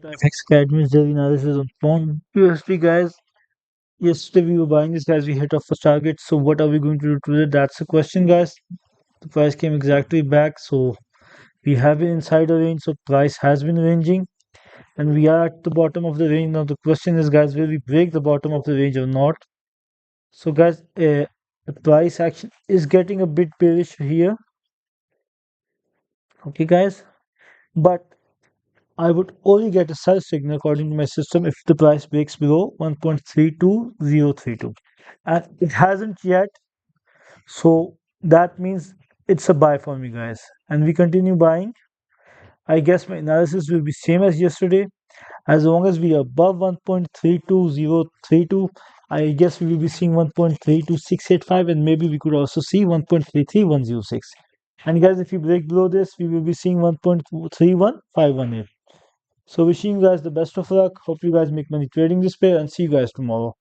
at IFX Academy's daily analysis on pound USD, guys. Yesterday we were buying this, guys. We hit our first target. So what are we going to do today? That's the question, guys. The price came exactly back, so we have been inside the range. So price has been ranging, and we are at the bottom of the range now. The question is, guys, will we break the bottom of the range or not? So, guys, the price action is getting a bit bearish here. Okay, guys, but I would only get a sell signal according to my system if the price breaks below 1.32032, and it hasn't yet, so that means it's a buy for me, guys, and we continue buying. I guess my analysis will be same as yesterday. As long as we are above 1.32032, I guess we will be seeing 1.32685, and maybe we could also see 1.33106. And guys, if you break below this, we will be seeing 1.31518. So wishing you guys the best of luck. Hope you guys make money trading this pair, and see you guys tomorrow.